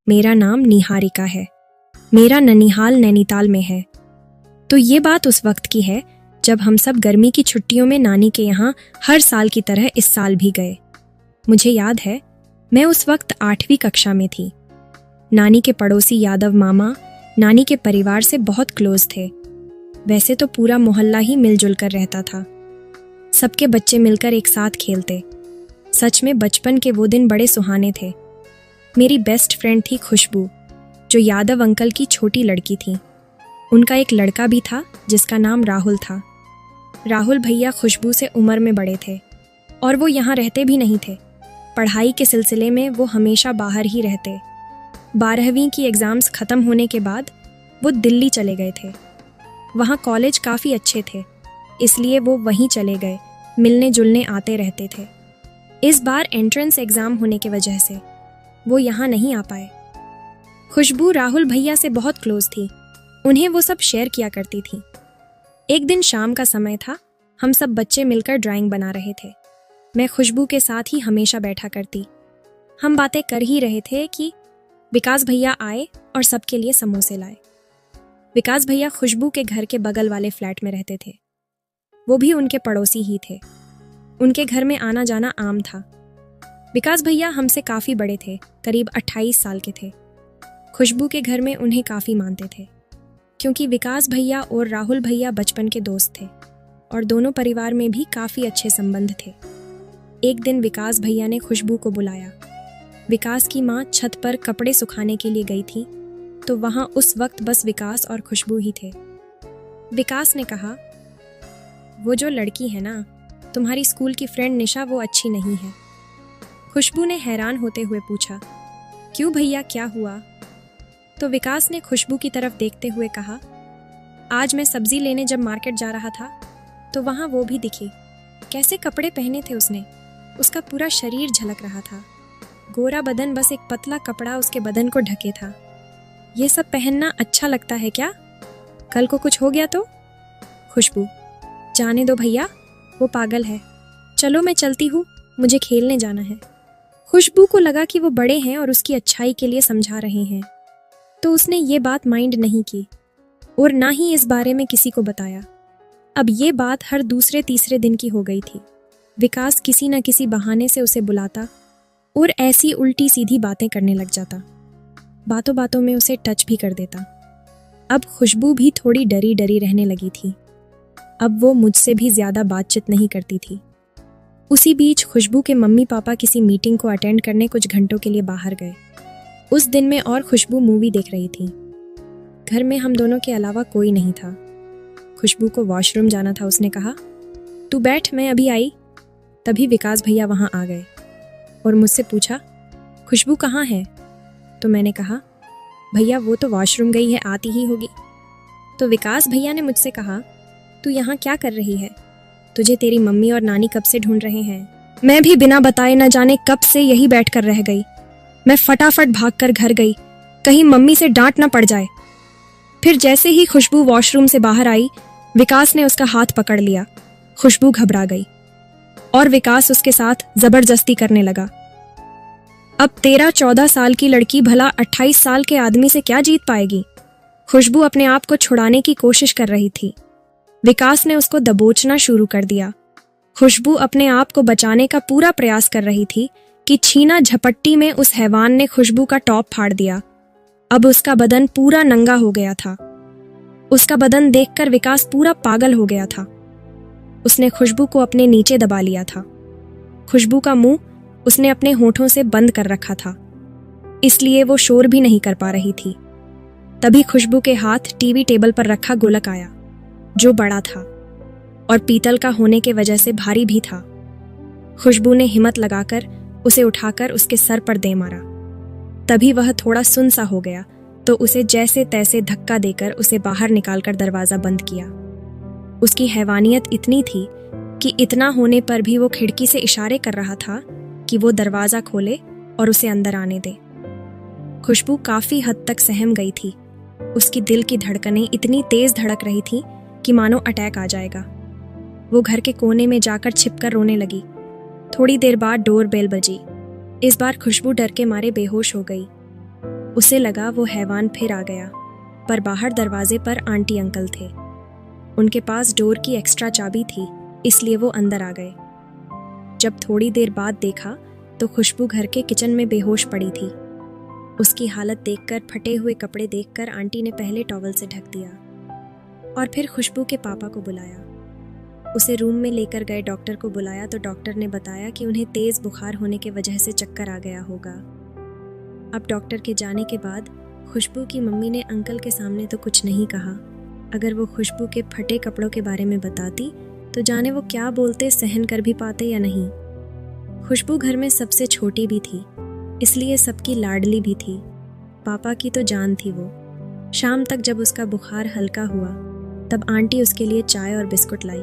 मेरा नाम निहारिका है। मेरा ननिहाल नैनीताल में है। तो ये बात उस वक्त की है जब हम सब गर्मी की छुट्टियों में नानी के यहाँ हर साल की तरह इस साल भी गए। मुझे याद है, मैं उस वक्त 8वीं कक्षा में थी। नानी के पड़ोसी यादव मामा नानी के परिवार से बहुत क्लोज थे। वैसे तो पूरा मोहल्ला ही मिलजुल कर रहता था। सबके बच्चे मिलकर एक साथ खेलते। सच में बचपन के वो दिन बड़े सुहाने थे। मेरी बेस्ट फ्रेंड थी खुशबू, जो यादव अंकल की छोटी लड़की थी। उनका एक लड़का भी था जिसका नाम राहुल था। राहुल भैया खुशबू से उम्र में बड़े थे और वो यहाँ रहते भी नहीं थे। पढ़ाई के सिलसिले में वो हमेशा बाहर ही रहते। 12वीं की एग्ज़ाम्स ख़त्म होने के बाद वो दिल्ली चले गए थे। वहाँ कॉलेज काफ़ी अच्छे थे, इसलिए वो वहीं चले गए, मिलने जुलने आते रहते थे। इस बार एंट्रेंस एग्ज़ाम होने की वजह से वो यहाँ नहीं आ पाए। खुशबू राहुल भैया से बहुत क्लोज थी। उन्हें वो सब शेयर किया करती थी। एक दिन शाम का समय था। हम सब बच्चे मिलकर ड्राइंग बना रहे थे। मैं खुशबू के साथ ही हमेशा बैठा करती। हम बातें कर ही रहे थे कि विकास भैया आए और सबके लिए समोसे लाए। विकास भैया खुशबू के घर के बगल वाले फ्लैट में रहते थे। वो भी उनके पड़ोसी ही थे। उनके घर में आना जाना आम था। विकास भैया हमसे काफ़ी बड़े थे, करीब 28 साल के थे। खुशबू के घर में उन्हें काफ़ी मानते थे, क्योंकि विकास भैया और राहुल भैया बचपन के दोस्त थे और दोनों परिवार में भी काफ़ी अच्छे संबंध थे। एक दिन विकास भैया ने खुशबू को बुलाया। विकास की माँ छत पर कपड़े सुखाने के लिए गई थी, तो वहाँ उस वक्त बस विकास और खुशबू ही थे। विकास ने कहा, वो जो लड़की है ना, तुम्हारी स्कूल की फ्रेंड निशा, वो अच्छी नहीं है। खुशबू ने हैरान होते हुए पूछा, क्यों भैया, क्या हुआ? तो विकास ने खुशबू की तरफ देखते हुए कहा, आज मैं सब्जी लेने जब मार्केट जा रहा था तो वहाँ वो भी दिखी। कैसे कपड़े पहने थे उसने, उसका पूरा शरीर झलक रहा था। गोरा बदन, बस एक पतला कपड़ा उसके बदन को ढके था। ये सब पहनना अच्छा लगता है क्या? कल को कुछ हो गया तो? खुशबू, जाने दो भैया, वो पागल है। चलो मैं चलती हूँ, मुझे खेलने जाना है। खुशबू को लगा कि वो बड़े हैं और उसकी अच्छाई के लिए समझा रहे हैं, तो उसने ये बात माइंड नहीं की और ना ही इस बारे में किसी को बताया। अब ये बात हर दूसरे तीसरे दिन की हो गई थी। विकास किसी न किसी बहाने से उसे बुलाता और ऐसी उल्टी सीधी बातें करने लग जाता। बातों बातों में उसे टच भी कर देता। अब खुशबू भी थोड़ी डरी डरी रहने लगी थी। अब वो मुझसे भी ज़्यादा बातचीत नहीं करती थी। उसी बीच खुशबू के मम्मी पापा किसी मीटिंग को अटेंड करने कुछ घंटों के लिए बाहर गए। उस दिन में और खुशबू मूवी देख रही थी। घर में हम दोनों के अलावा कोई नहीं था। खुशबू को वॉशरूम जाना था। उसने कहा, तू बैठ, मैं अभी आई। तभी विकास भैया वहाँ आ गए और मुझसे पूछा, खुशबू कहाँ है? तो मैंने कहा, भैया वो तो वॉशरूम गई है, आती ही होगी। तो विकास भैया ने मुझसे कहा, तू यहाँ क्या कर रही है? तुझे तेरी मम्मी और नानी कब से ढूंढ रहे हैं। मैं भी बिना बताए न जाने कब से यही बैठ कर रह गई। मैं फटाफट भागकर घर गई, कहीं मम्मी से डांट न पड़ जाए। फिर जैसे ही खुशबू वॉशरूम से बाहर आई, विकास ने उसका हाथ पकड़ लिया। खुशबू घबरा गई और विकास उसके साथ जबरदस्ती करने लगा। अब 13-14 साल की लड़की भला 28 साल के आदमी से क्या जीत पाएगी? खुशबू अपने आप को छुड़ाने की कोशिश कर रही थी। विकास ने उसको दबोचना शुरू कर दिया। खुशबू अपने आप को बचाने का पूरा प्रयास कर रही थी कि छीना झपट्टी में उस हैवान ने खुशबू का टॉप फाड़ दिया। अब उसका बदन पूरा नंगा हो गया था। उसका बदन देखकर विकास पूरा पागल हो गया था। उसने खुशबू को अपने नीचे दबा लिया था। खुशबू का मुंह उसने अपने होठों से बंद कर रखा था, इसलिए वो शोर भी नहीं कर पा रही थी। तभी खुशबू के हाथ टीवी टेबल पर रखा गोलक आया, जो बड़ा था और पीतल का होने के वजह से भारी भी था। खुशबू ने हिम्मत लगाकर उसे उठाकर उसके सर पर दे मारा। तभी वह थोड़ा सुन सा हो गया, तो उसे जैसे तैसे धक्का देकर उसे बाहर निकालकर दरवाजा बंद किया। उसकी हैवानियत इतनी थी कि इतना होने पर भी वो खिड़की से इशारे कर रहा था कि वो दरवाजा खोले और उसे अंदर आने दे। खुशबू काफी हद तक सहम गई थी। उसकी दिल की धड़कनें इतनी तेज धड़क रही थी कि मानो अटैक आ जाएगा। वो घर के कोने में जाकर छिपकर रोने लगी। थोड़ी देर बाद डोर बेल बजी। इस बार खुशबू डर के मारे बेहोश हो गई। उसे लगा वो हैवान फिर आ गया, पर बाहर दरवाजे पर आंटी अंकल थे। उनके पास डोर की एक्स्ट्रा चाबी थी, इसलिए वो अंदर आ गए। जब थोड़ी देर बाद देखा तो खुशबू घर के किचन में बेहोश पड़ी थी। उसकी हालत देखकर, फटे हुए कपड़े देखकर आंटी ने पहले टॉवल से ढक दिया और फिर खुशबू के पापा को बुलाया। उसे रूम में लेकर गए, डॉक्टर को बुलाया तो डॉक्टर ने बताया कि उन्हें तेज बुखार होने की वजह से चक्कर आ गया होगा। अब डॉक्टर के जाने के बाद खुशबू की मम्मी ने अंकल के सामने तो कुछ नहीं कहा। अगर वो खुशबू के फटे कपड़ों के बारे में बताती तो जाने वो क्या बोलते, सहन कर भी पाते या नहीं। खुशबू घर में सबसे छोटी भी थी, इसलिए सबकी लाडली भी थी। पापा की तो जान थी वो। शाम तक जब उसका बुखार हल्का हुआ तब आंटी उसके लिए चाय और बिस्कुट लाई।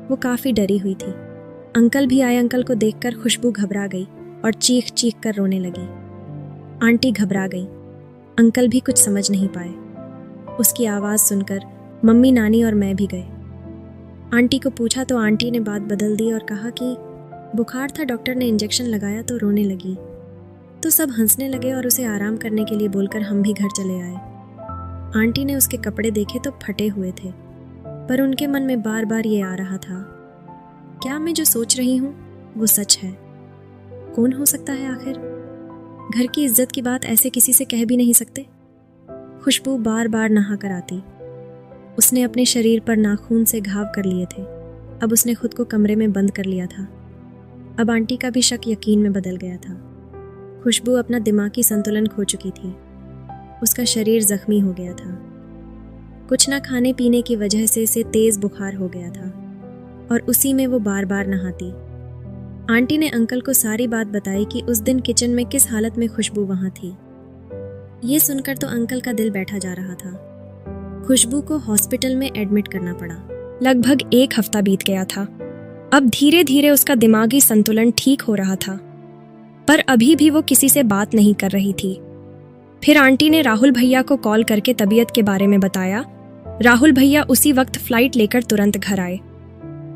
वो काफ़ी डरी हुई थी। अंकल भी आए। अंकल को देखकर खुशबू घबरा गई और चीख चीख कर रोने लगी। आंटी घबरा गई। अंकल भी कुछ समझ नहीं पाए। उसकी आवाज़ सुनकर मम्मी, नानी और मैं भी गए। आंटी को पूछा तो आंटी ने बात बदल दी और कहा कि बुखार था, डॉक्टर ने इंजेक्शन लगाया तो रोने लगी। तो सब हंसने लगे और उसे आराम करने के लिए बोलकर हम भी घर चले आए। आंटी ने उसके कपड़े देखे तो फटे हुए थे, पर उनके मन में बार बार ये आ रहा था, क्या मैं जो सोच रही हूँ वो सच है? कौन हो सकता है आखिर? घर की इज्जत की बात ऐसे किसी से कह भी नहीं सकते। खुशबू बार बार नहा कर आती। उसने अपने शरीर पर नाखून से घाव कर लिए थे। अब उसने खुद को कमरे में बंद कर लिया था। अब आंटी का भी शक यकीन में बदल गया था। खुशबू अपना दिमागी संतुलन खो चुकी थी। उसका शरीर जख्मी हो गया था। कुछ ना खाने पीने की वजह से इसे तेज बुखार हो गया था और उसी में वो बार बार नहाती। आंटी ने अंकल को सारी बात बताई कि उस दिन किचन में किस हालत में खुशबू वहां थी। ये सुनकर तो अंकल का दिल बैठा जा रहा था। खुशबू को हॉस्पिटल में एडमिट करना पड़ा। लगभग 1 हफ्ता बीत गया था। अब धीरे धीरे उसका दिमागी संतुलन ठीक हो रहा था, पर अभी भी वो किसी से बात नहीं कर रही थी। फिर आंटी ने राहुल भैया को कॉल करके तबीयत के बारे में बताया। राहुल भैया उसी वक्त फ्लाइट लेकर तुरंत घर आए।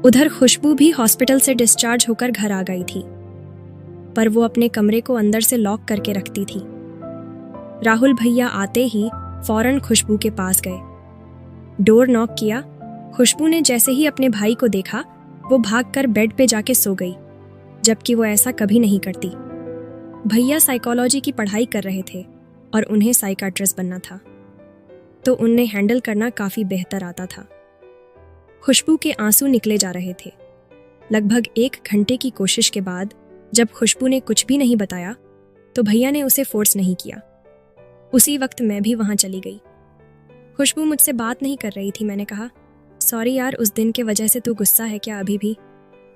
उधर खुशबू भी हॉस्पिटल से डिस्चार्ज होकर घर आ गई थी, पर वो अपने कमरे को अंदर से लॉक करके रखती थी। राहुल भैया आते ही फौरन खुशबू के पास गए। डोर नॉक किया। खुशबू ने जैसे ही अपने भाई को देखा वो भागकर बेड पे जाके सो गई, जबकि वो ऐसा कभी नहीं करती। भैया साइकोलॉजी की पढ़ाई कर रहे थे और उन्हें साइकाट्रिस्ट बनना था, तो उन्हें हैंडल करना काफी बेहतर आता था। खुशबू के आंसू निकले जा रहे थे। लगभग 1 घंटे की कोशिश के बाद जब खुशबू ने कुछ भी नहीं बताया तो भैया ने उसे फोर्स नहीं किया। उसी वक्त मैं भी वहां चली गई। खुशबू मुझसे बात नहीं कर रही थी। मैंने कहा, सॉरी यार, उस दिन के वजह से तू गुस्सा है क्या? अभी भी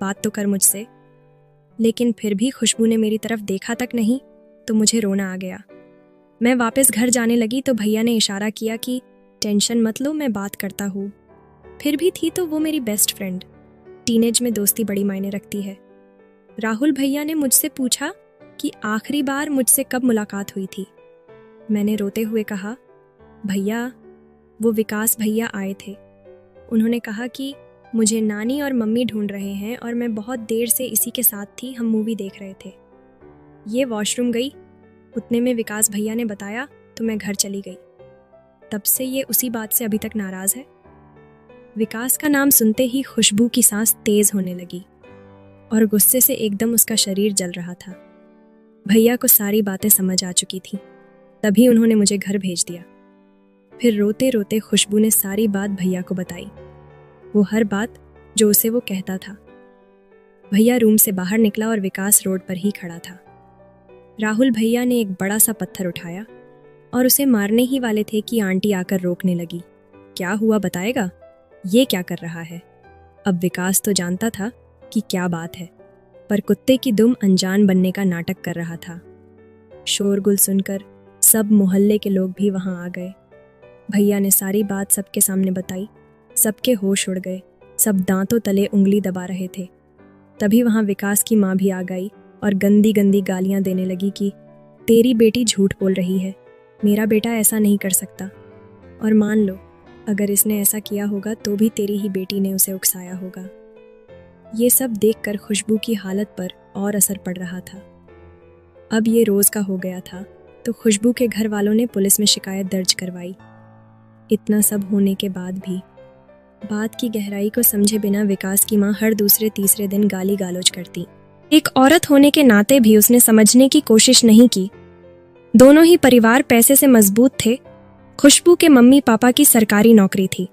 बात तो कर मुझसे। लेकिन फिर भी खुशबू ने मेरी तरफ देखा तक नहीं, तो मुझे रोना आ गया। मैं वापस घर जाने लगी तो भैया ने इशारा किया कि टेंशन मत लो, मैं बात करता हूँ। फिर भी थी तो वो मेरी बेस्ट फ्रेंड। टीनेज में दोस्ती बड़ी मायने रखती है। राहुल भैया ने मुझसे पूछा कि आखिरी बार मुझसे कब मुलाकात हुई थी। मैंने रोते हुए कहा, भैया, वो विकास भैया आए थे। उन्होंने कहा कि मुझे नानी और मम्मी ढूंढ रहे हैं और मैं बहुत देर से इसी के साथ थी, हम मूवी देख रहे थे। ये वॉशरूम गई, उतने में विकास भैया ने बताया तो मैं घर चली गई। तब से ये उसी बात से अभी तक नाराज है। विकास का नाम सुनते ही खुशबू की सांस तेज होने लगी और गुस्से से एकदम उसका शरीर जल रहा था। भैया को सारी बातें समझ आ चुकी थी, तभी उन्होंने मुझे घर भेज दिया। फिर रोते रोते खुशबू ने सारी बात भैया को बताई, वो हर बात जो उसे वो कहता था। भैया रूम से बाहर निकला और विकास रोड पर ही खड़ा था। राहुल भैया ने एक बड़ा सा पत्थर उठाया और उसे मारने ही वाले थे कि आंटी आकर रोकने लगी। क्या हुआ बताएगा? ये क्या कर रहा है? अब विकास तो जानता था कि क्या बात है, पर कुत्ते की दुम अनजान बनने का नाटक कर रहा था। शोरगुल सुनकर सब मोहल्ले के लोग भी वहां आ गए। भैया ने सारी बात सबके सामने बताई। सबके होश उड़ गए, सब दांतों तले उंगली दबा रहे थे। तभी वहां विकास की माँ भी आ गई और गंदी गंदी गालियां देने लगी कि तेरी बेटी झूठ बोल रही है, मेरा बेटा ऐसा नहीं कर सकता, और मान लो अगर इसने ऐसा किया होगा तो भी तेरी ही बेटी ने उसे उकसाया होगा। ये सब देखकर खुशबू की हालत पर और असर पड़ रहा था। अब ये रोज का हो गया था। तो खुशबू के घर वालों ने पुलिस में शिकायत दर्ज करवाई। इतना सब होने के बाद भी बात की गहराई को समझे बिना विकास की माँ हर दूसरे तीसरे दिन गाली गालोच करती। एक औरत होने के नाते भी उसने समझने की कोशिश नहीं की। दोनों ही परिवार पैसे से मजबूत थे। खुशबू के मम्मी पापा की सरकारी नौकरी थी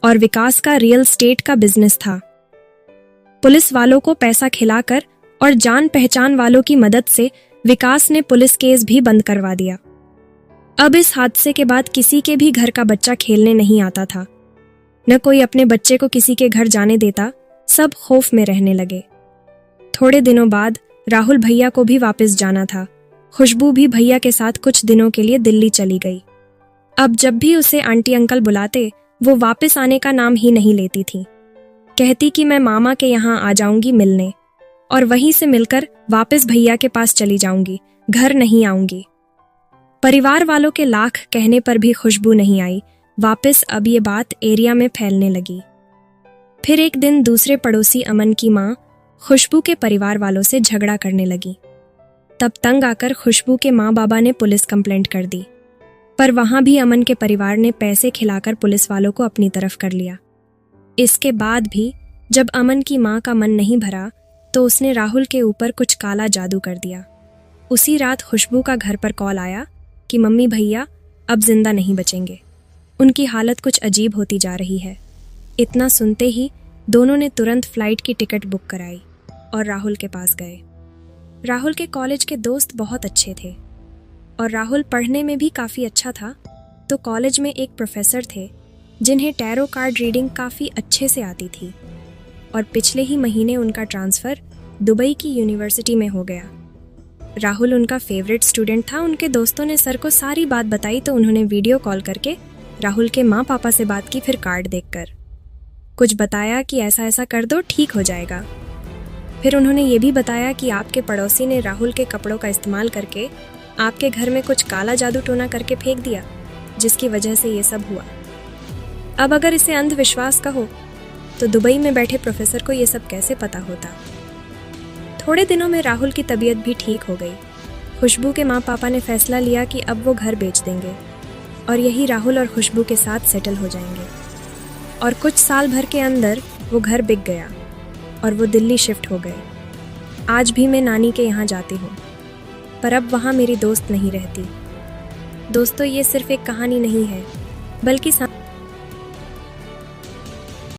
और विकास का रियल स्टेट का बिजनेस था। पुलिस वालों को पैसा खिलाकर और जान पहचान वालों की मदद से विकास ने पुलिस केस भी बंद करवा दिया। अब इस हादसे के बाद किसी के भी घर का बच्चा खेलने नहीं आता था, न कोई अपने बच्चे को किसी के घर जाने देता। सब खौफ में रहने लगे। थोड़े दिनों बाद राहुल भैया को भी वापस जाना था। खुशबू भी भैया के साथ कुछ दिनों के लिए दिल्ली चली गई। अब जब भी उसे आंटी अंकल बुलाते, वो वापस आने का नाम ही नहीं लेती थी। कहती कि मैं मामा के यहाँ आ जाऊंगी मिलने और वहीं से मिलकर वापस भैया के पास चली जाऊंगी, घर नहीं आऊंगी। परिवार वालों के लाख कहने पर भी खुशबू नहीं आई वापस। अब ये बात एरिया में फैलने लगी। फिर एक दिन दूसरे पड़ोसी अमन की माँ खुशबू के परिवार वालों से झगड़ा करने लगी। तब तंग आकर खुशबू के माँ बाबा ने पुलिस कंप्लेंट कर दी, पर वहां भी अमन के परिवार ने पैसे खिलाकर पुलिस वालों को अपनी तरफ कर लिया। इसके बाद भी जब अमन की माँ का मन नहीं भरा तो उसने राहुल के ऊपर कुछ काला जादू कर दिया। उसी रात खुशबू का घर पर कॉल आया कि मम्मी भैया अब जिंदा नहीं बचेंगे, उनकी हालत कुछ अजीब होती जा रही है। इतना सुनते ही दोनों ने तुरंत फ्लाइट की टिकट बुक कराई और राहुल के पास गए। राहुल के कॉलेज के दोस्त बहुत अच्छे थे और राहुल पढ़ने में भी काफ़ी अच्छा था। तो कॉलेज में एक प्रोफेसर थे जिन्हें टैरो कार्ड रीडिंग काफ़ी अच्छे से आती थी और पिछले ही महीने उनका ट्रांसफ़र दुबई की यूनिवर्सिटी में हो गया। राहुल उनका फेवरेट स्टूडेंट था। उनके दोस्तों ने सर को सारी बात बताई तो उन्होंने वीडियो कॉल करके राहुल के माँ पापा से बात की। फिर कार्ड देखकर कुछ बताया कि ऐसा ऐसा कर दो, ठीक हो जाएगा। फिर उन्होंने ये भी बताया कि आपके पड़ोसी ने राहुल के कपड़ों का इस्तेमाल करके आपके घर में कुछ काला जादू टोना करके फेंक दिया, जिसकी वजह से ये सब हुआ। अब अगर इसे अंधविश्वास कहो तो दुबई में बैठे प्रोफेसर को ये सब कैसे पता होता। थोड़े दिनों में राहुल की तबीयत भी ठीक हो गई। खुशबू के माँ पापा ने फैसला लिया कि अब वो घर बेच देंगे और यही राहुल और खुशबू के साथ सेटल हो जाएंगे। और कुछ साल भर के अंदर वो घर बिक गया और वो दिल्ली शिफ्ट हो गए। आज भी मैं नानी के यहाँ जाती हूँ, पर अब वहाँ मेरी दोस्त नहीं रहती। दोस्तों, ये सिर्फ एक कहानी नहीं है, बल्कि